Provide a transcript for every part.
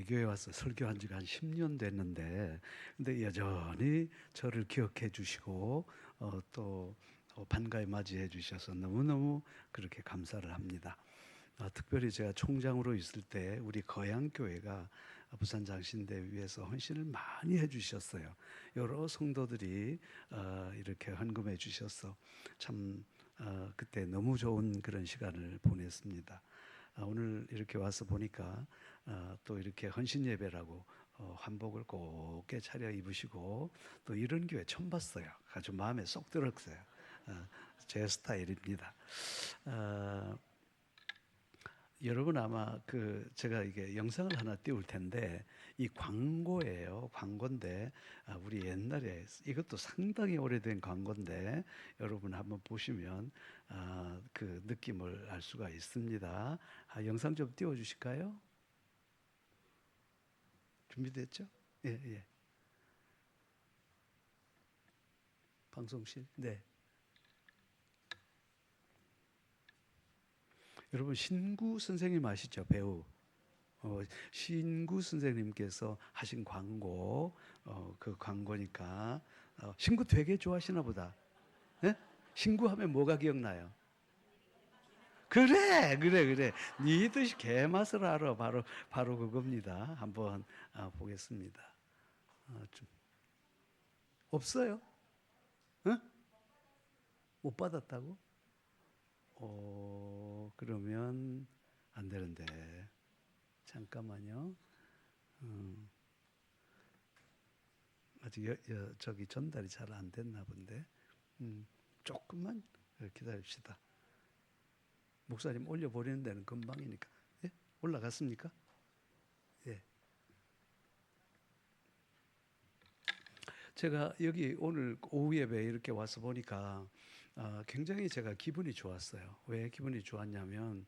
교회 와서 설교한 지가 한 10년 됐는데, 근데 여전히 저를 기억해 주시고 또 반가이 맞이해 주셔서 너무너무 그렇게 감사를 합니다. 특별히 제가 총장으로 있을 때 우리 거양교회가 부산 장신대 위에서 헌신을 많이 해주셨어요. 여러 성도들이 이렇게 헌금해 주셔서 참 그때 너무 좋은 그런 시간을 보냈습니다. 오늘 이렇게 와서 보니까 또 이렇게 헌신 예배라고 한복을 곱게 차려 입으시고 또 이런 교회 처음 봤어요. 아주 마음에 쏙 들었어요. 제 스타일입니다. 여러분 아마 제가 이게 영상을 하나 띄울 텐데 이 광고예요. 광고인데 우리 옛날에 이것도 상당히 오래된 광고인데 여러분 한번 보시면 그 느낌을 알 수가 있습니다. 영상 좀 띄워 주실까요? 준비됐죠? 예, 예. 방송실. 네. 여러분 신구 선생님 아시죠? 배우. 신구 선생님께서 하신 광고, 그 광고니까, 신구 되게 좋아하시나 보다. 예? 신구 하면 뭐가 기억나요? 그래, 그래, 그래. 니들 개맛을 알아. 바로 그겁니다. 한번 보겠습니다. 좀, 없어요? 어? 못 받았다고? 그러면 안 되는데. 잠깐만요. 음, 아직 저기 전달이 잘 안 됐나 본데. 조금만 기다립시다. 목사님 올려버리는 데는 금방이니까. 예? 올라갔습니까? 예. 제가 여기 오늘 오후 예배 이렇게 와서 보니까 굉장히 제가 기분이 좋았어요. 왜 기분이 좋았냐면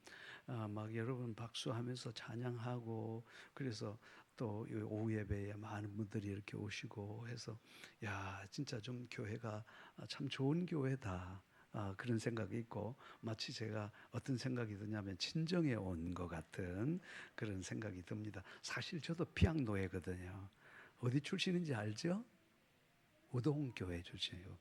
막 여러분 박수하면서 찬양하고 그래서 또 오후 예배에 많은 분들이 이렇게 오시고 해서 야 진짜 좀 교회가 참 좋은 교회다. 그런 생각이 있고 마치 제가 어떤 생각이 드냐면 친정에 온 것 같은 그런 생각이 듭니다. 사실 저도 피양노예거든요. 어디 출신인지 알죠? 우동교회 출신이에요.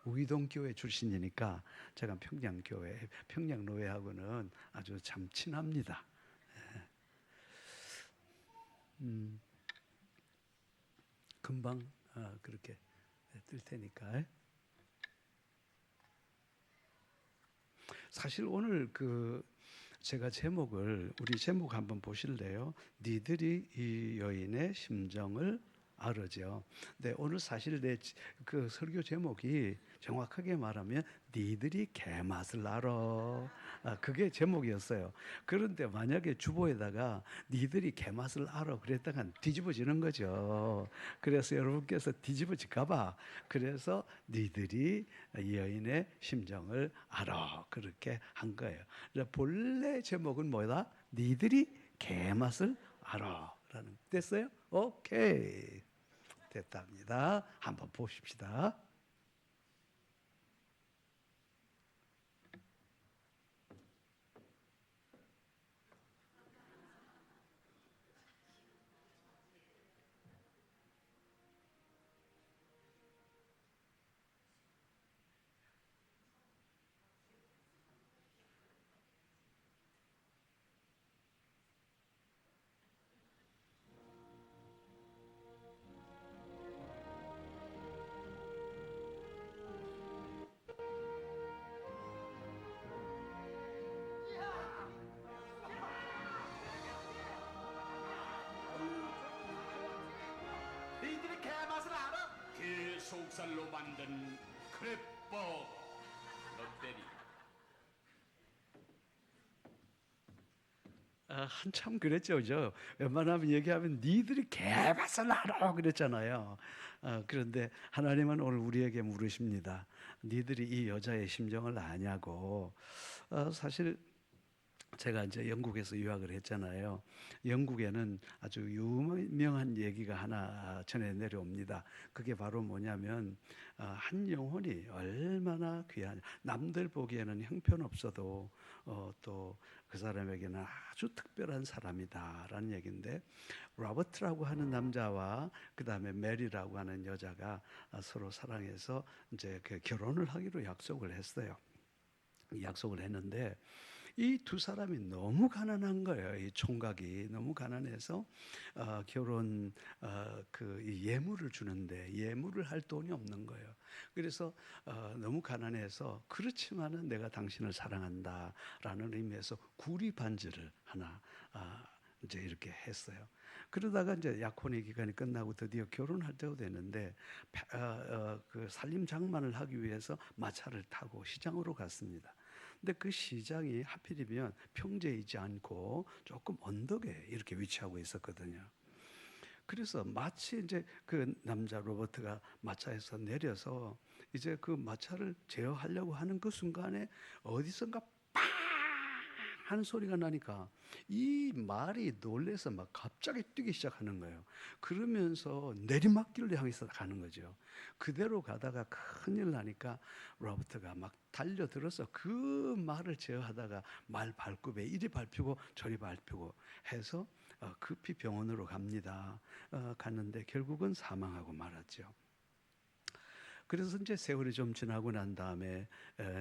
우이동교회 출신이니까 제가 평양교회, 평양노회하고는 아주 참 친합니다. 금방 그렇게 뜰 테니까. 사실 오늘 제가 우리 제목 한번 보실래요? 니들이 이 여인의 심정을 알으죠. 근데 오늘 사실 그 설교 제목이 정확하게 말하면 니들이 개맛을 알아. 그게 제목이었어요. 그런데 만약에 주보에다가 니들이 개맛을 알아 그랬다간 뒤집어지는 거죠. 그래서 여러분께서 뒤집어질까봐 그래서 니들이 이 여인의 심정을 알아 그렇게 한 거예요. 본래 제목은 뭐다? 니들이 개맛을 알아라는 됐어요? 오케이 됐답니다. 한번 보십시다. 너희들이 개맛을 알아? 그 속살로 만든 크레퍼 롯데리. 한참 그랬죠, 그죠? 웬만하면 얘기하면 니들이 개맛을 알아 그랬잖아요. 그런데 하나님은 오늘 우리에게 물으십니다. 니들이 이 여자의 심정을 아냐고. 사실 제가 이제 영국에서 유학을 했잖아요. 영국에는 아주 유명한 얘기가 하나 전해 내려옵니다. 그게 바로 뭐냐면 한 영혼이 얼마나 귀하냐. 남들 보기에는 형편없어도 또 그 사람에게는 아주 특별한 사람이다라는 얘기인데, 로버트라고 하는 남자와 그 다음에 메리라고 하는 여자가 서로 사랑해서 이제 그 결혼을 하기로 약속을 했어요. 약속을 했는데 이 두 사람이 너무 가난한 거예요. 이 총각이 너무 가난해서 결혼 이 예물을 주는데 예물을 할 돈이 없는 거예요. 그래서 너무 가난해서 그렇지만은 내가 당신을 사랑한다라는 의미에서 구리 반지를 하나 이제 이렇게 했어요. 그러다가 이제 약혼의 기간이 끝나고 드디어 결혼할 때가 됐는데 그 살림 장만을 하기 위해서 마차를 타고 시장으로 갔습니다. 근데 그 시장이 하필이면 평지이지 않고 조금 언덕에 이렇게 위치하고 있었거든요. 그래서 마치 이제 그 남자 로버트가 마차에서 내려서 이제 그 마차를 제어하려고 하는 그 순간에 어디선가 빵 하는 소리가 나니까 이 말이 놀래서 막 갑자기 뛰기 시작하는 거예요. 그러면서 내리막길을 향해서 가는 거죠. 그대로 가다가 큰일 나니까 로버트가 막 달려들어서 그 말을 제어하다가 말 발굽에 이리 밟히고 저리 밟히고 해서 급히 병원으로 갑니다. 갔는데 결국은 사망하고 말았죠. 그래서 이제 세월이 좀 지나고 난 다음에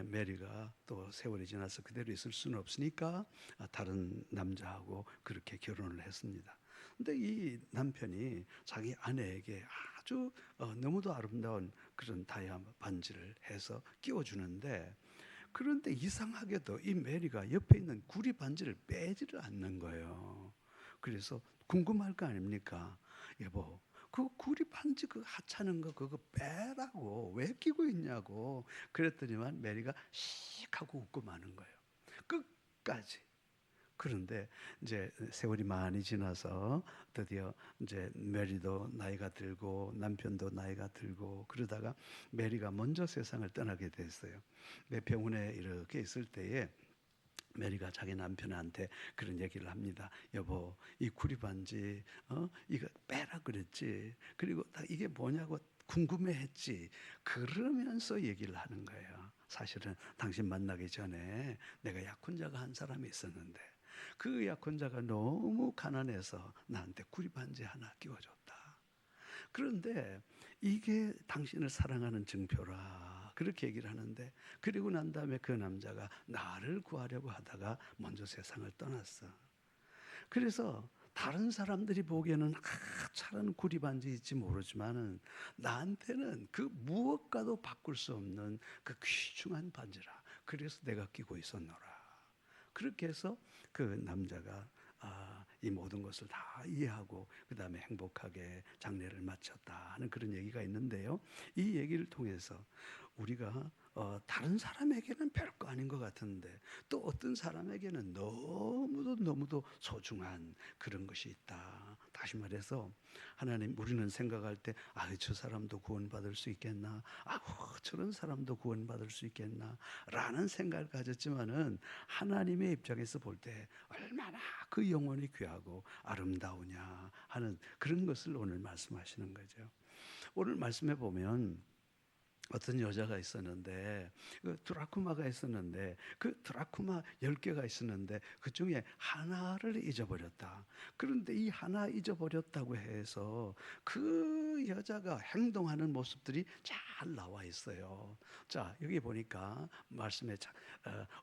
메리가 또 세월이 지나서 그대로 있을 수는 없으니까 다른 남자하고 그렇게 결혼을 했습니다. 근데 이 남편이 자기 아내에게 아주 너무도 아름다운 그런 다이아 반지를 해서 끼워주는데, 그런데 이상하게도 이 메리가 옆에 있는 구리 반지를 빼지를 않는 거예요. 그래서 궁금할 거 아닙니까? 여보, 그 구리 반지 그 하찮은 거 그거 빼라고 왜 끼고 있냐고. 그랬더니만 메리가 씩 하고 웃고 마는 거예요. 끝까지. 그런데 이제 세월이 많이 지나서 드디어 이제 메리도 나이가 들고 남편도 나이가 들고 그러다가 메리가 먼저 세상을 떠나게 됐어요. 병원에 이렇게 있을 때에 메리가 자기 남편한테 그런 얘기를 합니다. 여보, 이 구리 반지 이거 빼라 그랬지. 그리고 다 이게 뭐냐고 궁금해했지. 그러면서 얘기를 하는 거예요. 사실은 당신 만나기 전에 내가 약혼자가 한 사람이 있었는데 그 약혼자가 너무 가난해서 나한테 구리 반지 하나 끼워줬다. 그런데 이게 당신을 사랑하는 증표라. 그렇게 얘기를 하는데, 그리고 난 다음에 그 남자가 나를 구하려고 하다가 먼저 세상을 떠났어. 그래서 다른 사람들이 보기에는 차라리 구리 반지일지 모르지만은 나한테는 그 무엇과도 바꿀 수 없는 그 귀중한 반지라. 그래서 내가 끼고 있었노라. 그렇게 해서 그 남자가 이 모든 것을 다 이해하고 그 다음에 행복하게 장례를 마쳤다 하는 그런 얘기가 있는데요. 이 얘기를 통해서 우리가 다른 사람에게는 별거 아닌 것 같은데 또 어떤 사람에게는 너무도 소중한 그런 것이 있다. 다시 말해서 하나님, 우리는 생각할 때 저 사람도 구원받을 수 있겠나, 저런 사람도 구원받을 수 있겠나 라는 생각을 가졌지만은 하나님의 입장에서 볼 때 얼마나 그 영혼이 귀하고 아름다우냐 하는 그런 것을 오늘 말씀하시는 거죠. 오늘 말씀해 보면 어떤 여자가 있었는데 그 드라쿠마가 있었는데 그 드라쿠마 10개가 있었는데 그 중에 하나를 잊어버렸다. 그런데 이 하나 잊어버렸다고 해서 그 여자가 행동하는 모습들이 잘 나와 있어요. 자, 여기 보니까 말씀에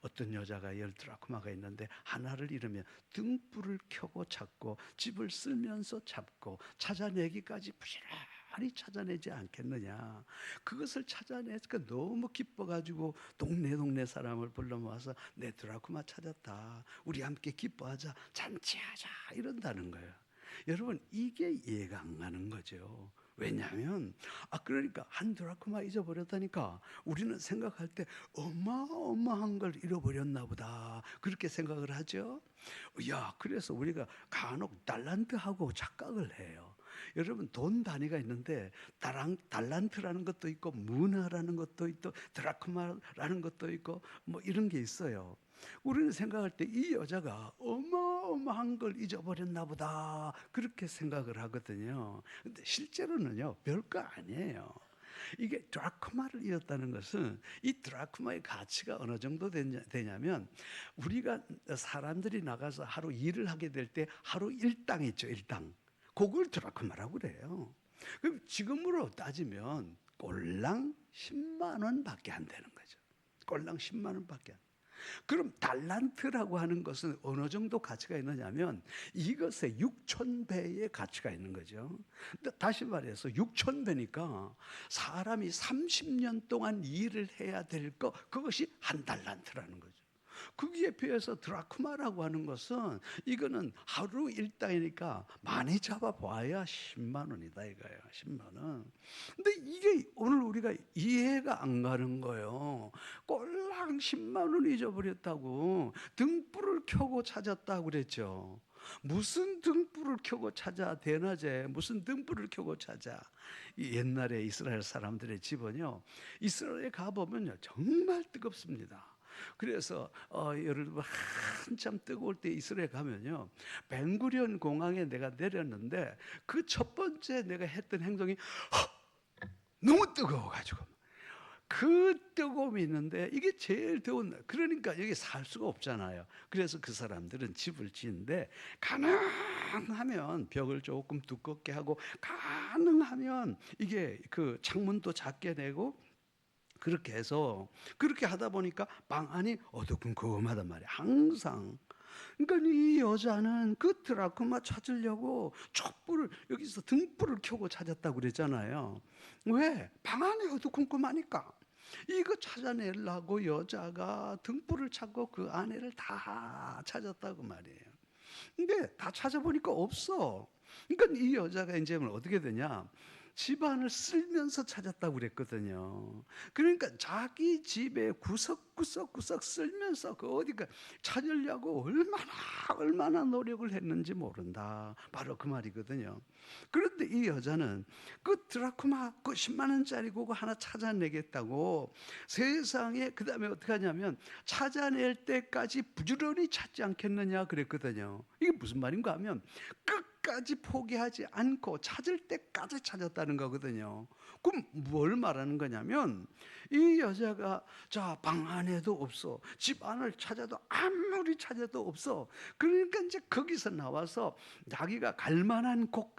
어떤 여자가 10드라쿠마가 있는데 하나를 잃으면 등불을 켜고 찾고 집을 쓸면서 찾고 찾아내기까지 부지런히 찾아내지 않겠느냐. 그것을 찾아내니까 너무 기뻐가지고 동네 사람을 불러 모아서 내 드라쿠마 찾았다. 우리 함께 기뻐하자. 잔치하자. 이런다는 거예요. 여러분, 이게 이해가 안 가는 거죠. 왜냐하면 그러니까 한 드라쿠마 잊어버렸다니까 우리는 생각할 때 어마어마한 걸 잃어버렸나 보다 그렇게 생각을 하죠. 그래서 우리가 간혹 달란트하고 착각을 해요. 여러분, 돈 단위가 있는데 달란트라는 것도 있고 문화라는 것도 있고 드라크마라는 것도 있고 뭐 이런 게 있어요. 우리는 생각할 때 이 여자가 어마어마한 걸 잊어버렸나 보다 그렇게 생각을 하거든요. 근데 실제로는요 별거 아니에요. 이게 드라크마를 잃었다는 것은 이 드라크마의 가치가 어느 정도 되냐면 우리가 사람들이 나가서 하루 일을 하게 될 때 하루 일당 있죠, 일당. 그걸 드라크마라고 그래요. 그럼 지금으로 따지면 꼴랑 10만 원밖에 안 되는 거죠. 꼴랑 10만 원밖에 안. 그럼 달란트라고 하는 것은 어느 정도 가치가 있느냐면 이것의 6,000배의 가치가 있는 거죠. 근데 다시 말해서 6,000배니까 사람이 30년 동안 일을 해야 될 거 그것이 한 달란트라는 거죠. 거기에 비해서 드라크마라고 하는 것은 이거는 하루 일당이니까 많이 잡아봐야 10만 원이다 이거예요. 10만 원. 근데 이게 오늘 우리가 이해가 안 가는 거예요. 꼴랑 10만 원 잊어버렸다고 등불을 켜고 찾았다고 그랬죠. 무슨 등불을 켜고 찾아? 대낮에 무슨 등불을 켜고 찾아? 옛날에 이스라엘 사람들의 집은요, 이스라엘에 가보면요 정말 뜨겁습니다. 그래서 예를 들면 한참 뜨거울 때 이스라엘 가면요 벤구리온 공항에 내가 내렸는데 그 첫 번째 내가 했던 행동이 너무 뜨거워가지고 그 뜨거움이 있는데 이게 제일 더운 날. 그러니까 여기 살 수가 없잖아요. 그래서 그 사람들은 집을 지는데 가능하면 벽을 조금 두껍게 하고 가능하면 이게 그 창문도 작게 내고 그렇게 해서 그렇게 하다 보니까 방 안이 어두컴컴하단 말이에요. 항상. 그러니까 이 여자는 그 드라크마 찾으려고 촛불을 여기서 등불을 켜고 찾았다고 그랬잖아요. 왜? 방 안이 어두컴컴하니까. 이거 찾아내려고 여자가 등불을 찾고 그 아내를 다 찾았다고 말이에요. 근데 다 찾아보니까 없어. 그러니까 이 여자가 이제 어떻게 되냐? 집안을 쓸면서 찾았다고 그랬거든요. 그러니까 자기 집에 구석구석 쓸면서 그 어디가 찾으려고 얼마나 노력을 했는지 모른다. 바로 그 말이거든요. 그런데 이 여자는 그 드라크마 그 10만 원짜리 그거 하나 찾아내겠다고 세상에 그다음에 어떻게 하냐면 찾아낼 때까지 부지런히 찾지 않겠느냐 그랬거든요. 이게 무슨 말인가 하면 끝까지 포기하지 않고 찾을 때까지 찾았다는 거거든요. 그럼 뭘 말하는 거냐면 이 여자가 자, 방 안에도 없어. 집 안을 찾아도 아무리 찾아도 없어. 그러니까 이제 거기서 나와서 자기가 갈 만한 곳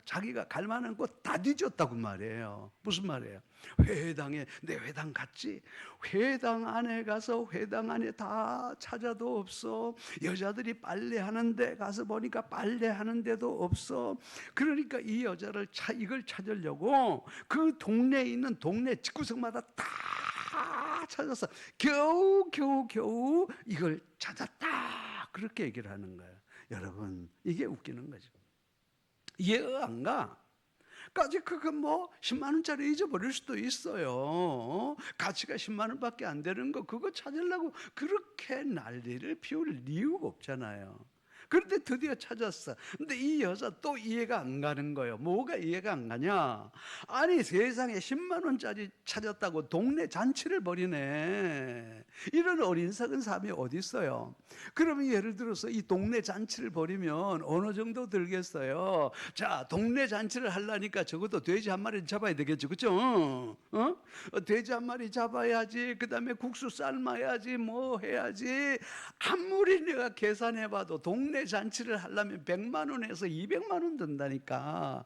다 뒤졌다고 말이에요. 무슨 말이에요? 회당에 내 회당 갔지. 회당 안에 가서 회당 안에 다 찾아도 없어. 여자들이 빨래하는 데 가서 보니까 빨래하는 데도 없어. 그러니까 이 여자를 이걸 찾으려고 그 동네에 있는 동네 집구석마다 다 찾아서 겨우 이걸 찾았다. 그렇게 얘기를 하는 거예요. 여러분, 이게 웃기는 거죠. 이해가 안 가? 까지 그거 뭐 10만 원짜리 잊어버릴 수도 있어요. 가치가 10만 원밖에 안 되는 거 그거 찾으려고 그렇게 난리를 피울 이유가 없잖아요. 그런데 드디어 찾았어. 근데 이 여자 또 이해가 안 가는 거예요. 뭐가 이해가 안 가냐? 아니 세상에 10만 원짜리 찾았다고 동네 잔치를 벌이네. 이런 어린석은 사람이 어디 있어요? 그러면 예를 들어서 이 동네 잔치를 벌이면 어느 정도 들겠어요? 자, 동네 잔치를 하려니까 적어도 돼지 한 마리 잡아야 되겠죠, 그렇죠? 돼지 한 마리 잡아야지. 그 다음에 국수 삶아야지. 뭐 해야지. 아무리 내가 계산해봐도 동네 잔치를 하려면 100만 원에서 200만 원 든다니까.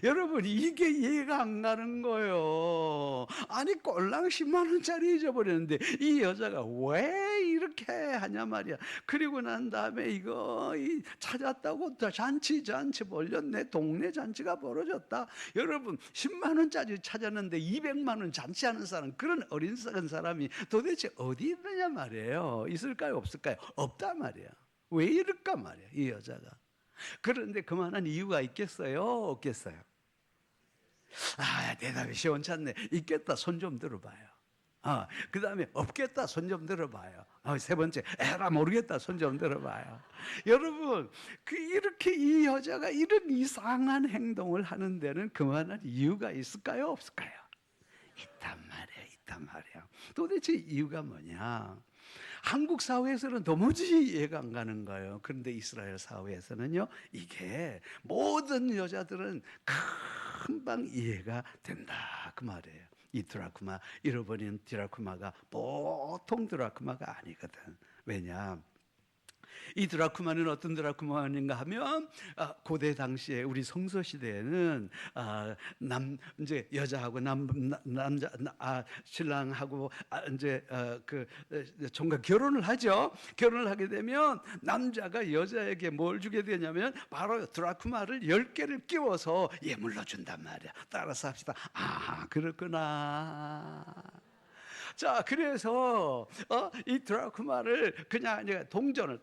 여러분 이게 이해가 안 가는 거예요. 아니 꼴랑 10만 원짜리 잊어버렸는데 이 여자가 왜 이렇게 하냐 말이야. 그리고 난 다음에 이거 찾았다고 잔치 벌렸네. 동네 잔치가 벌어졌다. 여러분 10만 원짜리 찾았는데 200만 원 잔치하는 사람, 그런 어린썩은 사람이 도대체 어디 있느냐 말이에요. 있을까요 없을까요? 없단 말이야. 왜 이럴까 말이야 이 여자가. 그런데 그만한 이유가 있겠어요? 없겠어요? 대답이 시원찮네. 있겠다. 손 좀 들어봐요. 그 다음에 없겠다. 손 좀 들어봐요. 세 번째, 에라 모르겠다. 손 좀 들어봐요. 여러분, 이렇게 이 여자가 이런 이상한 행동을 하는 데는 그만한 이유가 있을까요? 없을까요? 있단 말이야. 도대체 이유가 뭐냐? 한국 사회에서는 도무지 이해가 안 가는 거예요. 그런데 이스라엘 사회에서는요, 이게 모든 여자들은 금방 이해가 된다 그 말이에요. 이 드라쿠마, 잃어버린 드라쿠마가 보통 드라쿠마가 아니거든. 왜냐? 이 드라쿠마는 어떤 드라쿠마인가 하면 고대 당시에 우리 성서 시대에는 이제 여자하고 남자 신랑하고 이제 그 총각 결혼을 하죠. 결혼을 하게 되면 남자가 여자에게 뭘 주게 되냐면 바로 드라쿠마를 10개를 끼워서 예물로 준단 말이야. 따라서 합시다. 아, 그렇구나. 자, 그래서 이 드라쿠마를 그냥 동전을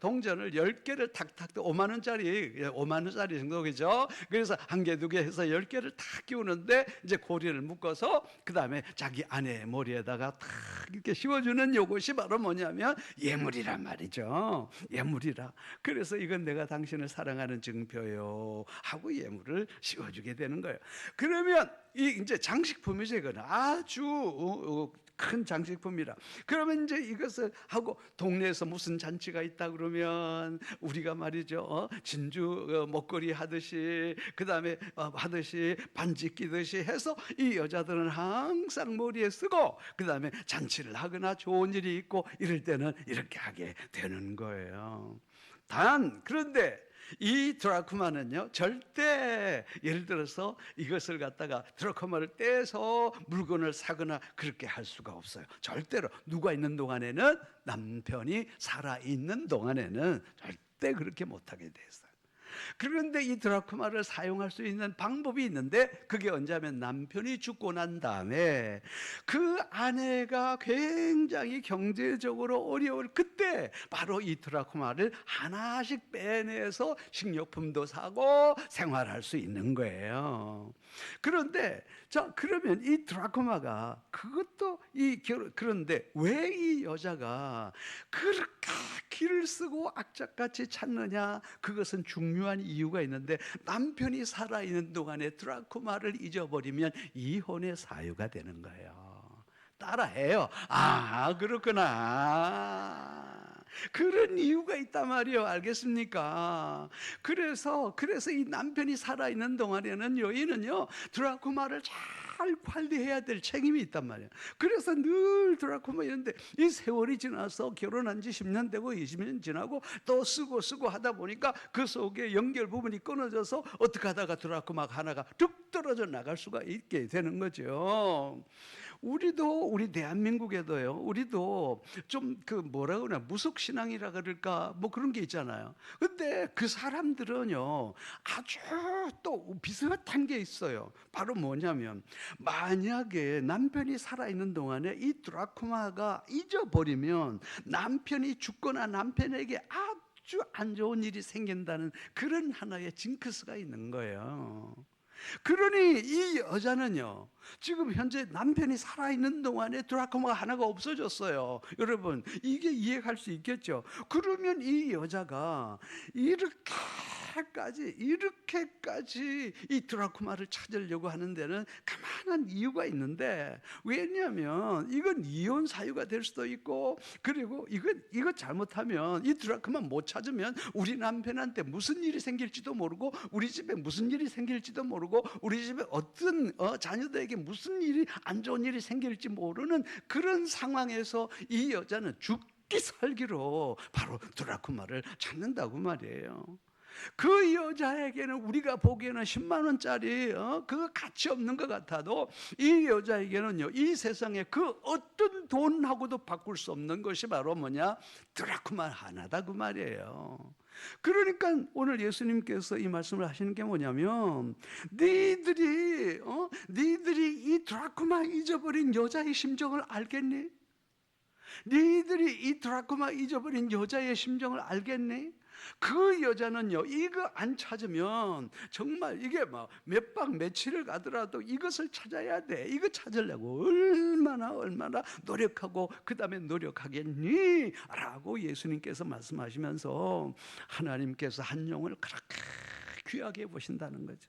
10개를 탁탁 5만 원짜리 정도겠죠. 그래서 한 개, 두 개 해서 10개를 탁 끼우는데 이제 고리를 묶어서 그다음에 자기 아내의 머리에다가 탁 이렇게 씌워주는 요것이 바로 뭐냐면 예물이란 말이죠. 예물이라. 그래서 이건 내가 당신을 사랑하는 증표요 하고 예물을 씌워주게 되는 거예요. 그러면 이 이제 장식품이죠. 이거는 아주 큰 장식품이라. 그러면 이제 이것을 하고 동네에서 무슨 잔치가 있다 그러면 우리가 말이죠, 진주 목걸이 하듯이 그다음에 하듯이 반지 끼듯이 해서 이 여자들은 항상 머리에 쓰고 그다음에 잔치를 하거나 좋은 일이 있고 이럴 때는 이렇게 하게 되는 거예요. 그런데 이 드라쿠마는요, 절대 예를 들어서 이것을 갖다가 드라쿠마를 떼서 물건을 사거나 그렇게 할 수가 없어요. 절대로. 누가 있는 동안에는, 남편이 살아있는 동안에는 절대 그렇게 못하게 돼 있어요. 그런데 이 드라쿠마를 사용할 수 있는 방법이 있는데 그게 언제냐면 남편이 죽고 난 다음에 그 아내가 굉장히 경제적으로 어려울 그때 바로 이 드라쿠마를 하나씩 빼내서 식료품도 사고 생활할 수 있는 거예요. 그런데 자, 그러면 이 드라쿠마가 그것도 그런데 왜 이 여자가 그렇게 기를 쓰고 악착같이 찾느냐? 그것은 중요한 이유가 있는데 남편이 살아있는 동안에 드라쿠마를 잊어버리면 이혼의 사유가 되는 거예요. 따라해요. 아, 그렇구나. 그런 이유가 있단 말이에요. 알겠습니까? 그래서 이 남편이 살아있는 동안에는 여인은요, 드라쿠마를 잘 관리해야 될 책임이 있단 말이에요. 그래서 늘 드라쿠마 이런데 이 세월이 지나서 결혼한 지 10년 되고 20년 지나고 또 쓰고 하다 보니까 그 속에 연결 부분이 끊어져서 어떻게 하다가 드라쿠마가 하나가 뚝 떨어져 나갈 수가 있게 되는 거죠. 우리 대한민국에도요, 우리도 좀 뭐라 그러나 무속신앙이라 그럴까 뭐 그런 게 있잖아요. 근데 그 사람들은요 아주 또 비슷한 게 있어요. 바로 뭐냐면 만약에 남편이 살아있는 동안에 이 드라쿠마가 잊어버리면 남편이 죽거나 남편에게 아주 안 좋은 일이 생긴다는 그런 하나의 징크스가 있는 거예요. 그러니 이 여자는요, 지금 현재 남편이 살아있는 동안에 드라쿠마가 하나가 없어졌어요. 여러분, 이게 이해할 수 있겠죠? 그러면 이 여자가 이렇게까지 이 드라쿠마를 찾으려고 하는 데는 가만한 이유가 있는데, 왜냐하면 이건 이혼 사유가 될 수도 있고, 그리고 이거 잘못하면 이 드라쿠마 못 찾으면 우리 남편한테 무슨 일이 생길지도 모르고, 우리 집에 무슨 일이 생길지도 모르고, 우리 집에 어떤 자녀들에게 무슨 일이 안 좋은 일이 생길지 모르는 그런 상황에서 이 여자는 죽기 살기로 바로 드라쿠마를 찾는다고 말이에요. 그 여자에게는 우리가 보기에는 10만 원짜리 그거 가치 없는 것 같아도 이 여자에게는요, 이 세상에 그 어떤 돈하고도 바꿀 수 없는 것이 바로 뭐냐? 드라쿠마 하나다 그 말이에요. 그러니까 오늘 예수님께서 이 말씀을 하시는 게 뭐냐면 니들이 이 드라쿠마 잊어버린 여자의 심정을 알겠니? 니들이 이 드라쿠마 잊어버린 여자의 심정을 알겠니? 그 여자는요, 이거 안 찾으면 정말 이게 막 몇 박 며칠을 가더라도 이것을 찾아야 돼. 이거 찾으려고 얼마나 노력하고 그 다음에 노력하겠니? 라고 예수님께서 말씀하시면서 하나님께서 한 영을 그렇게 귀하게 보신다는 거죠.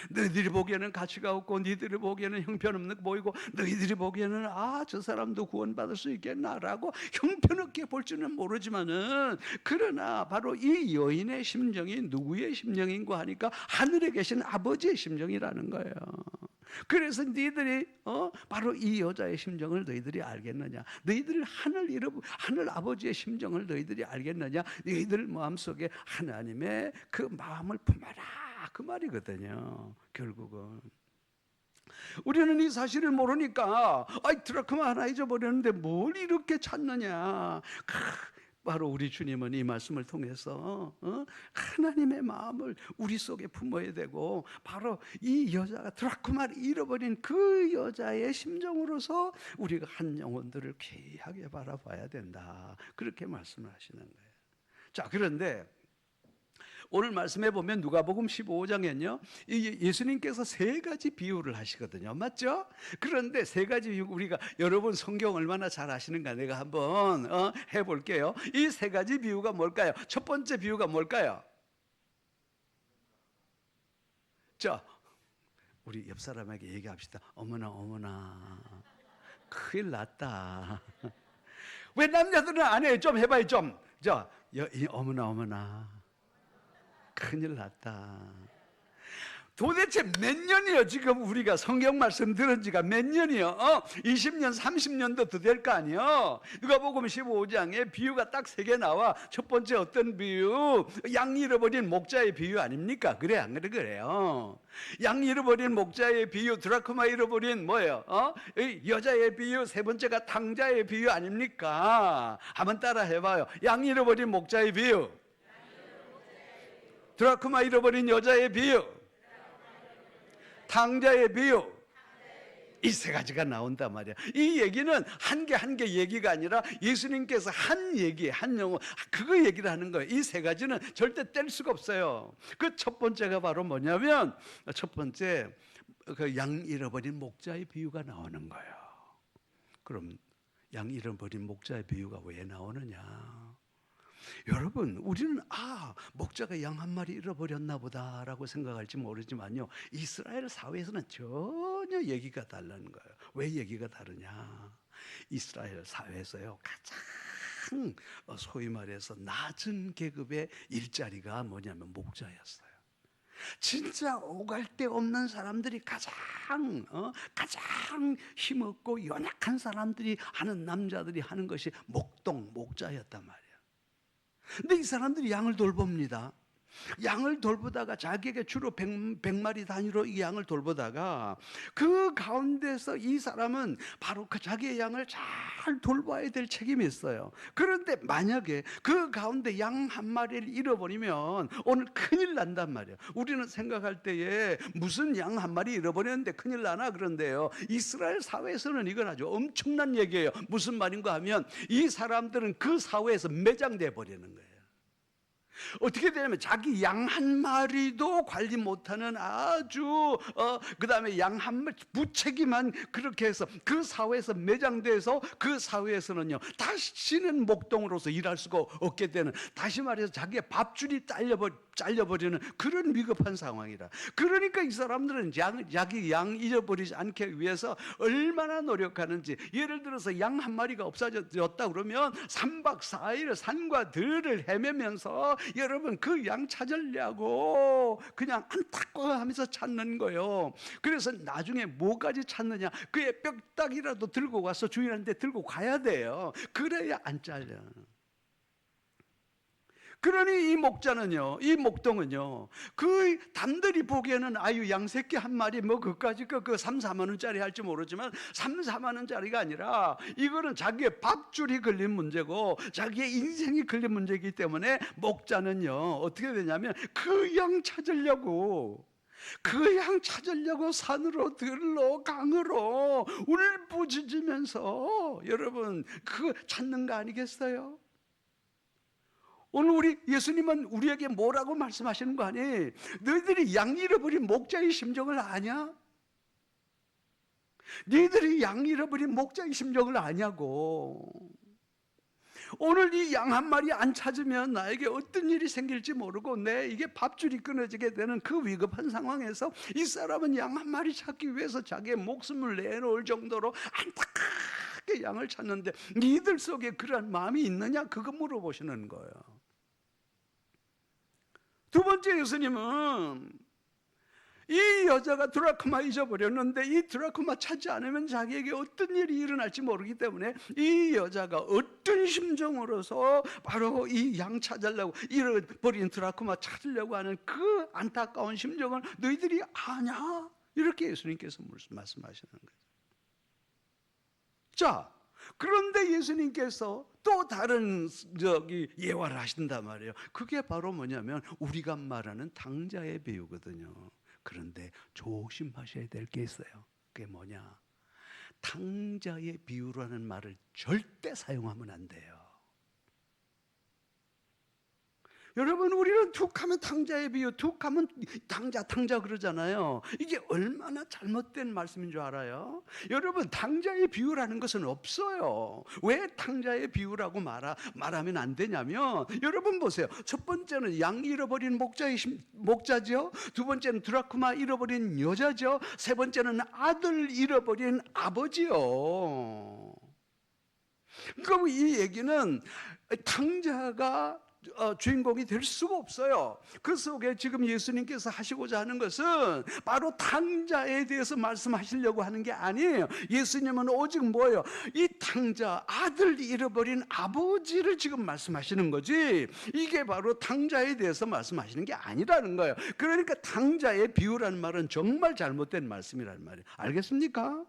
너희들이 보기에는 가치가 없고 너희들이 보기에는 형편없는 보이고 너희들이 보기에는 저 사람도 구원받을 수 있겠나라고 형편없게 볼지는 모르지만은, 그러나 바로 이 여인의 심정이 누구의 심정인고 하니까 하늘에 계신 아버지의 심정이라는 거예요. 그래서 너희들이 바로 이 여자의 심정을 너희들이 알겠느냐? 너희들 하늘 아버지의 심정을 너희들이 알겠느냐? 너희들 마음속에 하나님의 그 마음을 품어라, 그 말이거든요. 결국은 우리는 이 사실을 모르니까 드라크마 하나 잊어버렸는데 뭘 이렇게 찾느냐. 바로 우리 주님은 이 말씀을 통해서 하나님의 마음을 우리 속에 품어야 되고, 바로 이 여자가 드라크마를 잃어버린 그 여자의 심정으로서 우리가 한 영혼들을 귀하게 바라봐야 된다, 그렇게 말씀을 하시는 거예요. 자, 그런데 오늘 말씀해 보면 누가복음 15장에는요, 예수님께서 세 가지 비유를 하시거든요. 맞죠? 그런데 세 가지 비유, 우리가 여러분 성경 얼마나 잘 아시는가 내가 한번 해볼게요. 이 세 가지 비유가 뭘까요? 첫 번째 비유가 뭘까요? 자, 우리 옆 사람에게 얘기합시다. 어머나 어머나, 큰일 났다. 왜 남자들은 안 해요? 좀 해봐요 좀. 자, 어머나 어머나, 큰일 났다. 도대체 몇 년이요? 지금 우리가 성경 말씀 들은 지가 몇 년이요? 20년, 30년도 더 될 거 아니요? 누가복음 15장에 비유가 딱 세 개 나와. 첫 번째 어떤 비유? 양 잃어버린 목자의 비유 아닙니까? 그래, 안 그래? 그래요. 양 잃어버린 목자의 비유, 드라크마 잃어버린 뭐예요? 여자의 비유, 세 번째가 탕자의 비유 아닙니까? 한번 따라 해봐요. 양 잃어버린 목자의 비유, 드라크마 잃어버린 여자의 비유, 탕자의 비유, 이 세 가지가 나온단 말이야. 이 얘기는 한 개 한 개 얘기가 아니라 예수님께서 한 얘기, 한 영혼, 그거 얘기를 하는 거예요. 이 세 가지는 절대 뗄 수가 없어요. 그 첫 번째가 바로 뭐냐면, 첫 번째 그 양 잃어버린 목자의 비유가 나오는 거예요. 그럼 양 잃어버린 목자의 비유가 왜 나오느냐? 여러분, 우리는 목자가 양 한 마리 잃어버렸나 보다라고 생각할지 모르지만요, 이스라엘 사회에서는 전혀 얘기가 다르는 거예요. 왜 얘기가 다르냐? 이스라엘 사회에서요, 가장 소위 말해서 낮은 계급의 일자리가 뭐냐면 목자였어요. 진짜 오갈 데 없는 사람들이 가장 힘없고 연약한 사람들이 하는, 남자들이 하는 것이 목자였단 말이에요. 근데 이 사람들이 양을 돌봅니다. 양을 돌보다가 자기에게 주로 100마리 단위로 이 양을 돌보다가 그 가운데서 이 사람은 바로 그 자기의 양을 잘 돌봐야 될 책임이 있어요. 그런데 만약에 그 가운데 양 한 마리를 잃어버리면 오늘 큰일 난단 말이에요. 우리는 생각할 때에 무슨 양 한 마리 잃어버렸는데 큰일 나나 그런데요, 이스라엘 사회에서는 이건 아주 엄청난 얘기예요. 무슨 말인가 하면 이 사람들은 그 사회에서 매장돼 버리는 거예요. 어떻게 되냐면 자기 양 한 마리도 관리 못하는 아주 그다음에 양 한 마리 무책임한, 그렇게 해서 그 사회에서 매장돼서 그 사회에서는요 다시는 목동으로서 일할 수가 없게 되는, 다시 말해서 자기의 밥줄이 잘려버리는 그런 위급한 상황이라. 그러니까 이 사람들은 자기 양 잃어버리지 않기 위해서 얼마나 노력하는지. 예를 들어서 양 한 마리가 없어졌다 그러면 3박 4일 산과 들을 헤매면서 여러분 그 양 찾으려고 그냥 안타까워하면서 찾는 거예요. 그래서 나중에 뭐까지 찾느냐, 그의 뼈다귀라도 들고 와서 주인한테 들고 가야 돼요. 그래야 안 잘려. 그러니 이 목자는요, 이 목동은요, 그 남들이 보기에는 양 새끼 한 마리 그까지 그 3, 4만 원짜리 할지 모르지만 3, 4만 원짜리가 아니라 이거는 자기의 밥줄이 걸린 문제고 자기의 인생이 걸린 문제이기 때문에 목자는요 어떻게 되냐면 그 양 찾으려고 산으로 들로 강으로 울부짖으면서 여러분 그 찾는 거 아니겠어요? 오늘 우리 예수님은 우리에게 뭐라고 말씀하시는 거 아니? 너희들이 양 잃어버린 목자의 심정을 아냐? 너희들이 양 잃어버린 목자의 심정을 아냐고. 오늘 이 양 한 마리 안 찾으면 나에게 어떤 일이 생길지 모르고 내 이게 밥줄이 끊어지게 되는 그 위급한 상황에서 이 사람은 양 한 마리 찾기 위해서 자기의 목숨을 내놓을 정도로 안타깝게 양을 찾는데 니들 속에 그러한 마음이 있느냐? 그거 물어보시는 거예요. 두 번째, 예수님은 이 여자가 드라크마 잊어버렸는데 이 드라크마 찾지 않으면 자기에게 어떤 일이 일어날지 모르기 때문에 이 여자가 어떤 심정으로서 바로 이 양 찾으려고, 잃어버린 드라크마 찾으려고 하는 그 안타까운 심정을 너희들이 아냐? 이렇게 예수님께서 말씀하시는 거예요. 자, 그런데 예수님께서 또 다른 예화를 하신단 말이에요. 그게 바로 뭐냐면 우리가 말하는 당자의 비유거든요. 그런데 조심하셔야 될 게 있어요. 그게 뭐냐? 당자의 비유라는 말을 절대 사용하면 안 돼요. 여러분, 우리는 툭하면 당자의 비유, 툭하면 당자 그러잖아요. 이게 얼마나 잘못된 말씀인 줄 알아요? 여러분, 당자의 비유라는 것은 없어요. 왜 당자의 비유라고 말하면 안 되냐면, 여러분 보세요. 첫 번째는 양 잃어버린 목자죠. 두 번째는 드라크마 잃어버린 여자죠. 세 번째는 아들 잃어버린 아버지요. 그럼 이 얘기는 당자가 주인공이 될 수가 없어요. 그 속에 지금 예수님께서 하시고자 하는 것은 바로 당자에 대해서 말씀하시려고 하는 게 아니에요. 예수님은 오직 뭐예요? 이 당자, 아들 잃어버린 아버지를 지금 말씀하시는 거지, 이게 바로 당자에 대해서 말씀하시는 게 아니라는 거예요. 그러니까 당자의 비유라는 말은 정말 잘못된 말씀이라는 말이에요. 알겠습니까?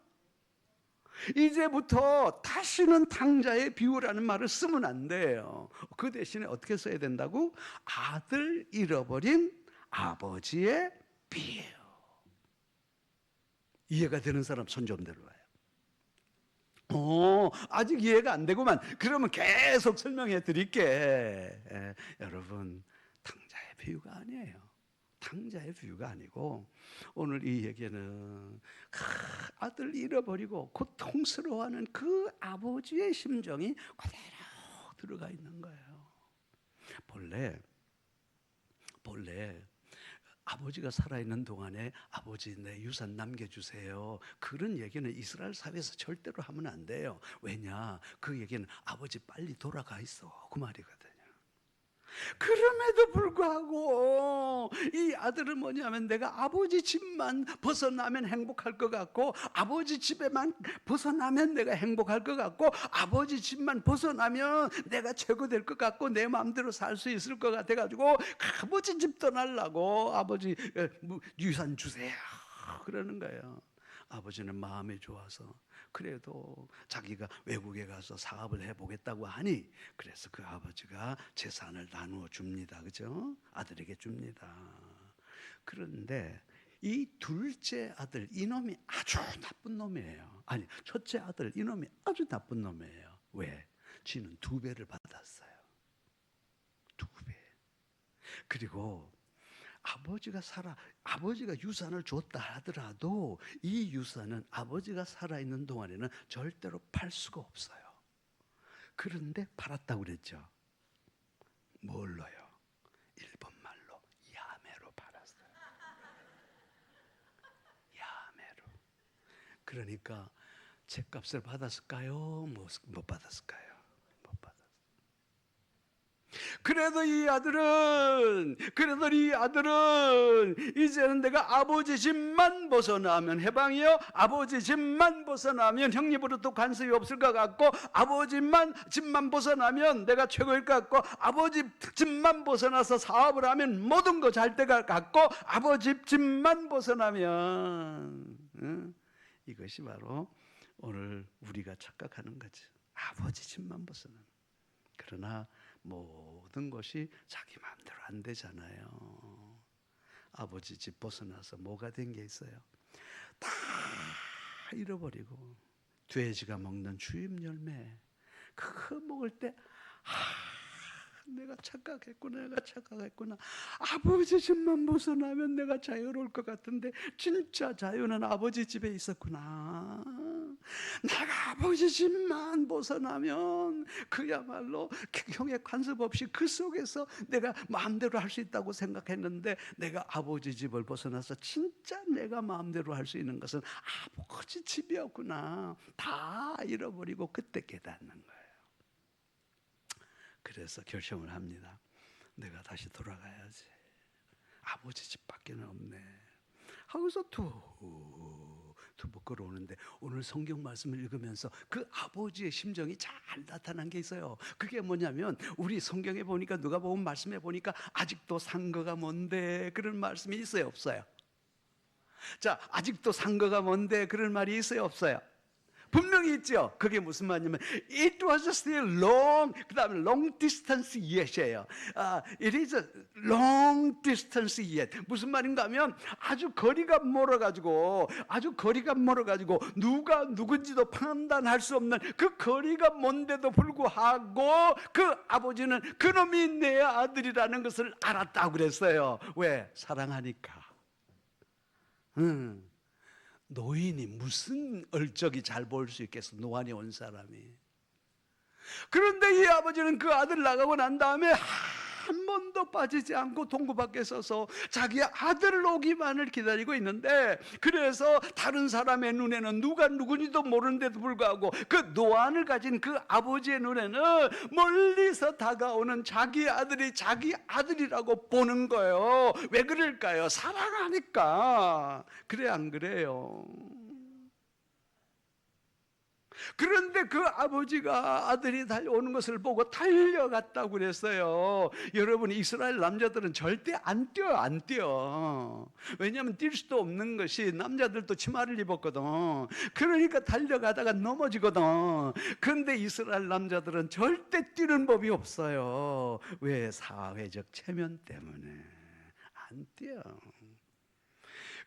이제부터 다시는 당자의 비유라는 말을 쓰면 안 돼요. 그 대신에 어떻게 써야 된다고? 아들 잃어버린 아버지의 비유. 이해가 되는 사람 손 좀 들어봐요. 아직 이해가 안 되구만. 그러면 계속 설명해 드릴게. 여러분, 당자의 비유가 아니에요. 당자의 비유가 아니고, 오늘 이 얘기는 아들 잃어버리고 고통스러워하는 그 아버지의 심정이 그대로 들어가 있는 거예요. 본래 아버지가 살아있는 동안에 아버지 내 유산 남겨주세요, 그런 얘기는 이스라엘 사회에서 절대로 하면 안 돼요. 왜냐? 그 얘기는 아버지 빨리 돌아가 있어, 그 말이거든요. 그럼에도 불구하고 이 아들은 뭐냐면, 내가 아버지 집만 벗어나면 행복할 것 같고, 아버지 집에만 벗어나면 내가 행복할 것 같고, 아버지 집만 벗어나면 내가 최고 될 것 같고, 내 마음대로 살 수 있을 것 같아가지고 아버지 집 떠나려고 아버지 유산 주세요 그러는 거예요. 아버지는 마음이 좋아서 그래도 자기가 외국에 가서 사업을 해보겠다고 하니, 그래서 그 아버지가 재산을 나누어 줍니다. 그죠? 아들에게 줍니다. 그런데 이 둘째 아들, 이놈이 아주 나쁜 놈이에요. 아니, 첫째 아들, 이놈이 아주 나쁜 놈이에요. 왜? 쥐는 2배를 받았어요. 2배. 그리고 아버지가 유산을 줬다 하더라도 이 유산은 아버지가 살아있는 동안에는 절대로 팔 수가 없어요. 그런데 팔았다고 그랬죠. 뭘로요? 일본 말로 야매로 팔았어요. 야매로. 그러니까 죗값을 받았을까요? 못 받았을까요? 그래도 이 아들은 이제는 내가 아버지 집만 벗어나면 해방이요, 아버지 집만 벗어나면 형님으로부터 간섭이 없을 것 같고, 아버지 집만 벗어나면 내가 최고일 것 같고, 아버지 집만 벗어나서 사업을 하면 모든 거 잘 될 것 같고, 아버지 집만 벗어나면, 이것이 바로 오늘 우리가 착각하는 거지. 아버지 집만 벗어나면. 그러나 모든 것이 자기 마음대로 안 되잖아요. 아버지 집 벗어나서 뭐가 된 게 있어요? 다 잃어버리고, 돼지가 먹는 주입 열매 그거 먹을 때 내가 착각했구나. 아버지 집만 벗어나면 내가 자유로울 것 같은데 진짜 자유는 아버지 집에 있었구나. 내가 아버지 집만 벗어나면 그야말로 형의 간섭 없이 그 속에서 내가 마음대로 할 수 있다고 생각했는데, 내가 아버지 집을 벗어나서 진짜 내가 마음대로 할 수 있는 것은 아버지 집이었구나. 다 잃어버리고 그때 깨닫는 거예요. 그래서 결심을 합니다. 내가 다시 돌아가야지. 아버지 집밖에 없네. 하고서 두부 걸어오는데, 오늘 성경 말씀을 읽으면서 그 아버지의 심정이 잘 나타난 게 있어요. 그게 뭐냐면, 우리 성경에 보니까, 누가복음 말씀에 보니까 아직도 상거가 먼데 그런 말씀이 있어요, 없어요? 자, 아직도 상거가 먼데 그런 말이 있어요, 없어요? 분명히 있죠. 그게 무슨 말이냐면 it was still long, 그 다음에 long distance yet이에요. It is a long distance yet. 무슨 말인가 하면 아주 거리가 멀어가지고 누가 누군지도 판단할 수 없는 그 거리가 먼데도 불구하고 그 아버지는 그놈이 내 아들이라는 것을 알았다고 그랬어요. 왜? 사랑하니까. 노인이 무슨 얼적이 잘 볼 수 있겠어, 노안이 온 사람이. 그런데 이 아버지는 그 아들 나가고 난 다음에 한 번도 빠지지 않고 동구 밖에 서서 자기 아들 오기만을 기다리고 있는데, 그래서 다른 사람의 눈에는 누가 누군지도 모르는데도 불구하고 그 노안을 가진 그 아버지의 눈에는 멀리서 다가오는 자기 아들이 자기 아들이라고 보는 거예요. 왜 그럴까요? 사랑하니까. 그래, 안 그래요? 그런데 그 아버지가 아들이 달려오는 것을 보고 달려갔다고 그랬어요. 여러분, 이스라엘 남자들은 절대 안 뛰어. 왜냐하면 뛸 수도 없는 것이, 남자들도 치마를 입었거든. 그러니까 달려가다가 넘어지거든. 그런데 이스라엘 남자들은 절대 뛰는 법이 없어요. 왜? 사회적 체면 때문에 안 뛰어.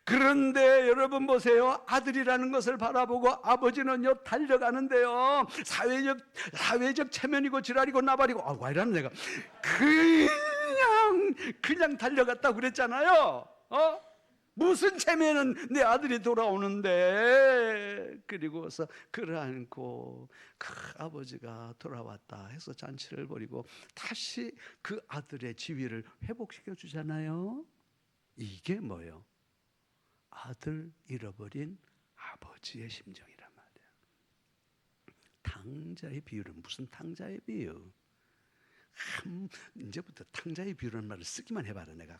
그런데 여러분 보세요. 아들이라는 것을 바라보고 아버지는요 달려가는데요, 사회적 체면이고 지랄이고 나발이고, 왜 이러는 내가 그냥 달려갔다고 그랬잖아요. 무슨 체면은 내 아들이 돌아오는데. 그리고서 끌어안고 그 아버지가 돌아왔다 해서 잔치를 벌이고 다시 그 아들의 지위를 회복시켜 주잖아요. 이게 뭐예요? 아들 잃어버린 아버지의 심정이란 말이에요. 탕자의 비유는 무슨 탕자의 비유? 이제부터 탕자의 비유라는 말을 쓰기만 해봐라. 내가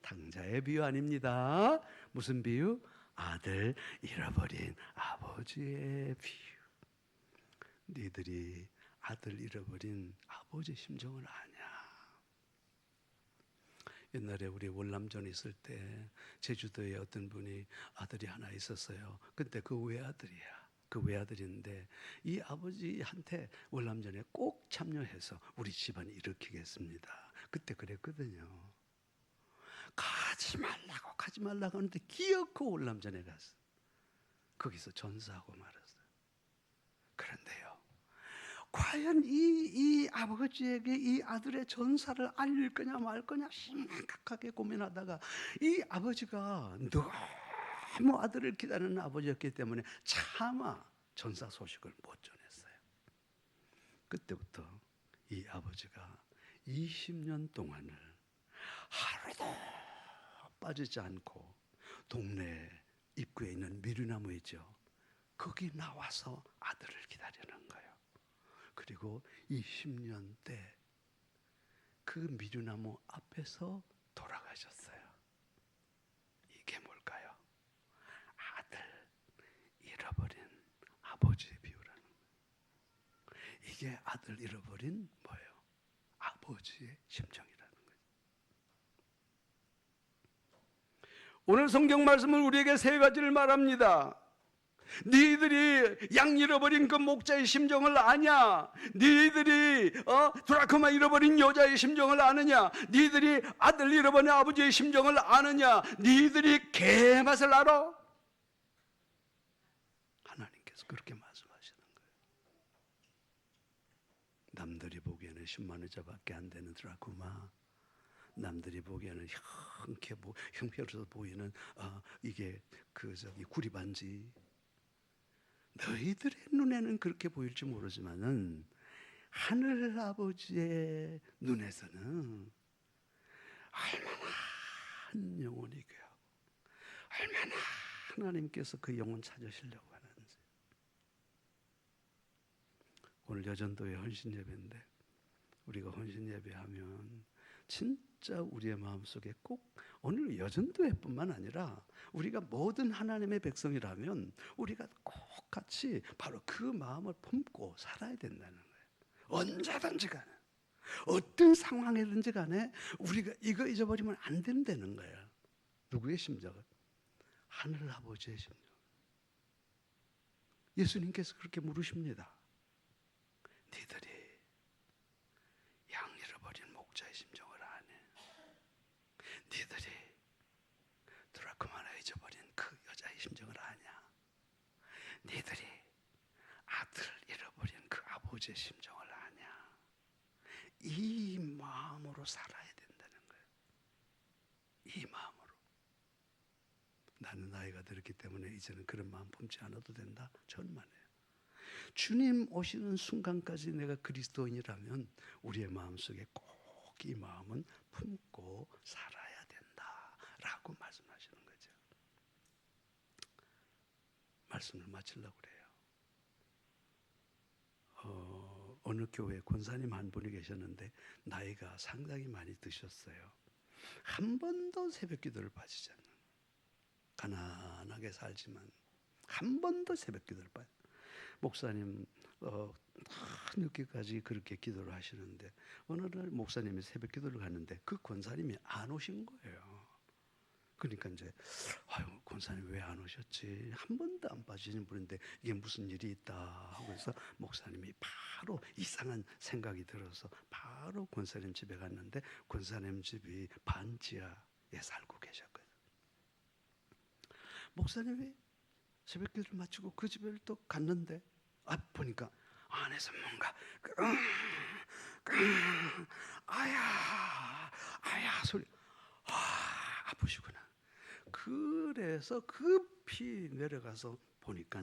탕자의 비유 아닙니다. 무슨 비유? 아들 잃어버린 아버지의 비유. 너희들이 아들 잃어버린 아버지의 심정을 아냐? 옛날에 우리 월남전에 있을 때 제주도에 어떤 분이 아들이 하나 있었어요. 근데 그 외아들이야. 그 외아들인데 이 아버지한테 월남전에 꼭 참여해서 우리 집안 일으키겠습니다. 그때 그랬거든요. 가지 말라고 하는데 기어코 월남전에 갔어. 거기서 전사하고 말았어요. 그런데요, 과연 이 아버지에게 이 아들의 전사를 알릴 거냐 말 거냐 심각하게 고민하다가, 이 아버지가 너무 아들을 기다리는 아버지였기 때문에 차마 전사 소식을 못 전했어요. 그때부터 이 아버지가 20년 동안을 하루도 빠지지 않고 동네 입구에 있는 미루나무 있죠, 거기 나와서 아들을 기다리는 거예요. 그리고 20년 때 그 미루나무 앞에서 돌아가셨어요. 이게 뭘까요? 아들 잃어버린 아버지의 비유라는 거예요. 이게 아들 잃어버린 뭐예요? 아버지의 심정이라는 거예요. 오늘 성경 말씀은 우리에게 세 가지를 말합니다. 너희들이 양 잃어버린 그 목자의 심정을 아냐? 너희들이 드라크마 잃어버린 여자의 심정을 아느냐? 너희들이 아들 잃어버린 아버지의 심정을 아느냐? 너희들이 개맛을 알아? 하나님께서 그렇게 말씀하시는 거예요. 남들이 보기에는 달에 10만 원짜리밖에 안 되는 드라쿠마. 남들이 보기에는 형편없어 보이는 이게 구리반지. 너희들의 눈에는 그렇게 보일지 모르지만은 하늘 아버지의 눈에서는 얼마나 한 영혼이 귀하고 얼마나 하나님께서 그 영혼 찾으시려고 하는지. 오늘 여전도의 헌신 예배인데 우리가 헌신 예배하면 진짜 우리의 마음속에 꼭 오늘 여전도회뿐만 아니라 우리가 모든 하나님의 백성이라면 우리가 꼭 같이 바로 그 마음을 품고 살아야 된다는 거예요. 언제든지 간에 어떤 상황이든지 간에 우리가 이거 잊어버리면 안 된다는 거예요. 누구의 심정을? 하늘 아버지의 심정. 예수님께서 그렇게 물으십니다. 니들이 양 잃어버린 목자의 심정을 아네? 니들이 드라크마나 잊어버린 그 여자의 심정을 아냐? 니들이 아들을 잃어버린 그 아버지의 심정을 아냐? 이 마음으로 살아야 된다는 거예요. 이 마음으로. 나는 나이가 들었기 때문에 이제는 그런 마음 품지 않아도 된다. 전만해요. 주님 오시는 순간까지 내가 그리스도인이라면 우리의 마음속에 꼭 이 마음은 품고 살아야 된다라고 말씀하시는 거죠. 말씀을 마치려고 그래요. 어느 교회 권사님 한 분이 계셨는데 나이가 상당히 많이 드셨어요. 한 번도 새벽 기도를 빠지지 않는, 가난하게 살지만 한 번도 새벽 기도를 빠지. 목사님 늦게까지 그렇게 기도를 하시는데 어느 날 목사님이 새벽 기도를 갔는데 그 권사님이 안 오신 거예요. 그러니까 이제 권사님 왜 안 오셨지? 한 번도 안 빠지는 분인데 이게 무슨 일이 있다 하고 해서 목사님이 바로 이상한 생각이 들어서 바로 권사님 집에 갔는데 권사님 집이 반지하에 살고 계셨거든요. 목사님이 새벽 기도를 마치고 그 집에 또 갔는데 보니까 안에서 뭔가 아야 소리. 아프시구나. 그래서 급히 내려가서 보니까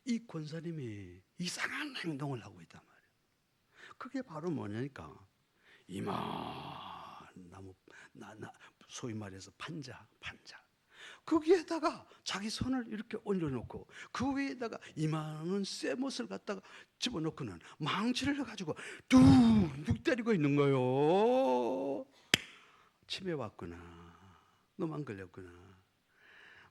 이 권사님이 이상한 행동을 하고 있단 말이에요. 그게 바로 뭐냐니까 이만 소위 말해서 판자. 거기에다가 자기 손을 이렇게 올려놓고 그 위에다가 이만한 쇠못을 갖다가 집어넣고는 망치를 해가지고 뚝뚝 때리고 있는 거예요. 치매 왔구나. 너만 걸렸구나.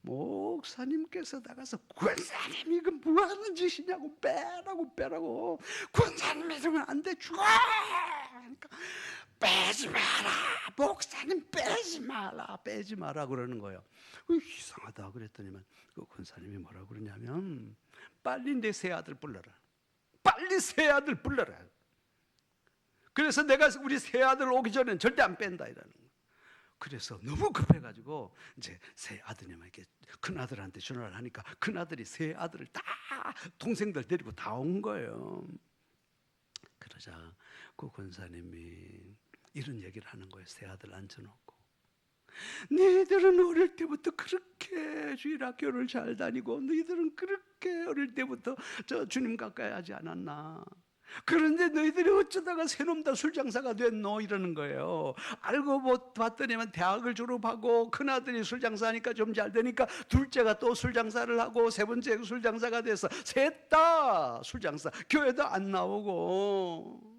목사님께서 나가서 권사님 이거 뭐하는 짓이냐고 빼라고 권사님 이러면 안 돼 죽어. 그러니까 빼지 마라. 목사님 빼지 마라 그러는 거예요. 이상하다 그랬더니만 그 권사님이 뭐라고 그러냐면 빨리 내 새 아들 불러라. 그래서 내가 우리 새 아들 오기 전엔 절대 안 뺀다 이라는 거예요. 그래서 너무 급해가지고 이제 새 아드님에게 큰 아들한테 전화를 하니까 큰 아들이 새 아들을 다 동생들 데리고 다 온 거예요. 그러자 그 권사님이 이런 얘기를 하는 거예요. 새 아들 앉혀놓고 너희들은 어릴 때부터 그렇게 주일학교를 잘 다니고 너희들은 그렇게 어릴 때부터 저 주님 가까이 하지 않았나? 그런데 너희들이 어쩌다가 새놈 다 술장사가 됐노? 이러는 거예요. 알고 봤더니만 대학을 졸업하고 큰아들이 술장사하니까 좀 잘 되니까 둘째가 또 술장사를 하고 세 번째 술장사가 돼서 셋 다 술장사, 교회도 안 나오고.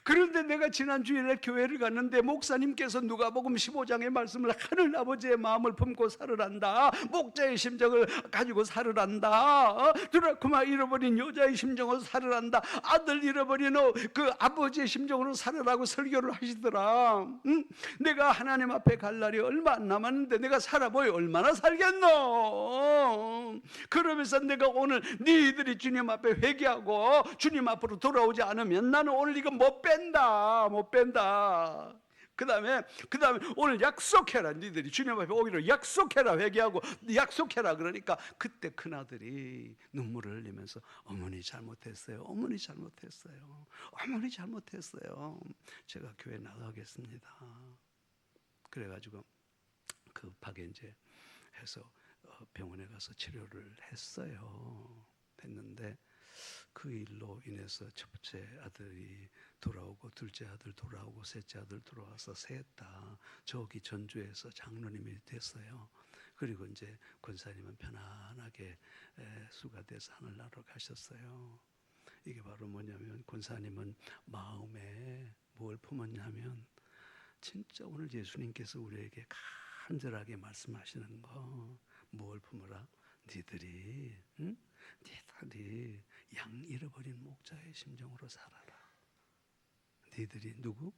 그런데 내가 지난 주일에 교회를 갔는데 목사님께서 누가복음 15장의 말씀을 하늘 아버지의 마음을 품고 살으란다. 목자의 심정을 가지고 살으란다. 드라크마 잃어버린 여자의 심정으로 살으란다. 아들 잃어버린 그 아버지의 심정으로 살으라고 설교를 하시더라. 내가 하나님 앞에 갈 날이 얼마 안 남았는데 내가 살아보여 얼마나 살겠노? 그러면서 내가 오늘 너희들이 주님 앞에 회개하고 주님 앞으로 돌아오지 않으면 나는 오늘 이거 못 뺀다. 그다음에 오늘 약속해라. 니들이 주님 앞에 오기를 약속해라. 회개하고 약속해라. 그러니까 그때 큰아들이 눈물을 흘리면서 어머니 잘못했어요. 어머니 잘못했어요. 어머니 잘못했어요. 제가 교회 나가겠습니다. 그래가지고 급하게 이제 해서 병원에 가서 치료를 했어요. 했는데 그 일로 인해서 첫째 아들이 돌아오고 둘째 아들 돌아오고 셋째 아들 돌아와서 셋 다 저기 전주에서 장로님이 됐어요. 그리고 이제 권사님은 편안하게 수가 돼서 하늘나라로 가셨어요. 이게 바로 뭐냐면 권사님은 마음에 뭘 품었냐면 진짜 오늘 예수님께서 우리에게 간절하게 말씀하시는 거 뭘 품어라? 니들이 응? 니들이 양 잃어버린 목자의 심정으로 살아라. 니들이 누구?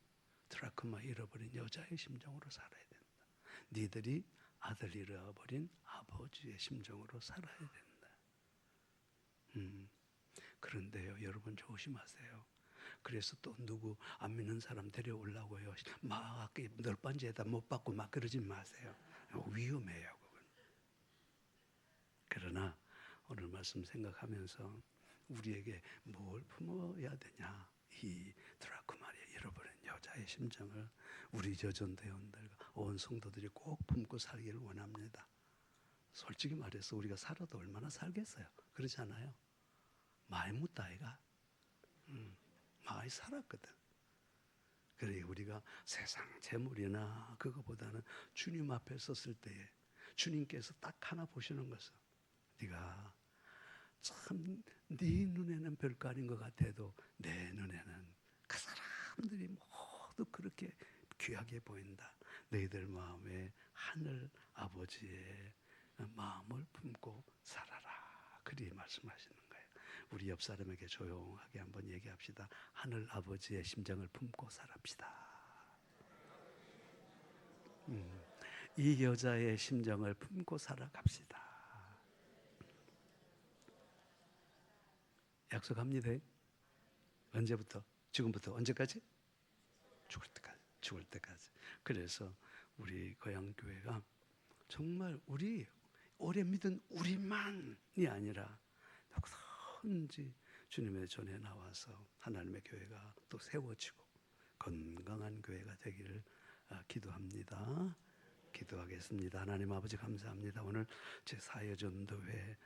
드라크마 잃어버린 여자의 심정으로 살아야 된다. 니들이 아들 잃어버린 아버지의 심정으로 살아야 된다. 그런데요, 여러분 조심하세요. 그래서 또 누구 안 믿는 사람 데려오려고요. 막 널빤지에다 못 받고 막 그러지 마세요. 위험해요, 그건. 그러나 오늘 말씀 생각하면서 우리에게 뭘 품어야 되냐? 이 드라크마리아 잃어버린 여자의 심정을 우리 저전대원들과 온 성도들이 꼭 품고 살기를 원합니다. 솔직히 말해서 우리가 살아도 얼마나 살겠어요? 그렇지 않아요? 많이 묻다 아이가 많이 살았거든. 그래 우리가 세상 재물이나 그거보다는 주님 앞에 섰을 때에 주님께서 딱 하나 보시는 것은 네가 참 네 눈에는 별거 아닌 것 같아도 내 눈에는 그 사람들이 모두 그렇게 귀하게 보인다. 너희들 마음에 하늘 아버지의 마음을 품고 살아라. 그리 말씀하시는 거예요. 우리 옆 사람에게 조용하게 한번 얘기합시다. 하늘 아버지의 심정을 품고 살합시다. 이 여자의 심정을 품고 살아갑시다. 약속합니다. 언제부터? 지금부터 언제까지? 죽을 때까지. 죽을 때까지. 그래서 우리 고향교회가 정말 우리 오래 믿은 우리만이 아니라 누구든지 주님의 전에 나와서 하나님의 교회가 또 세워지고 건강한 교회가 되기를 기도합니다. 기도하겠습니다. 하나님 아버지 감사합니다. 오늘 제4여 전도회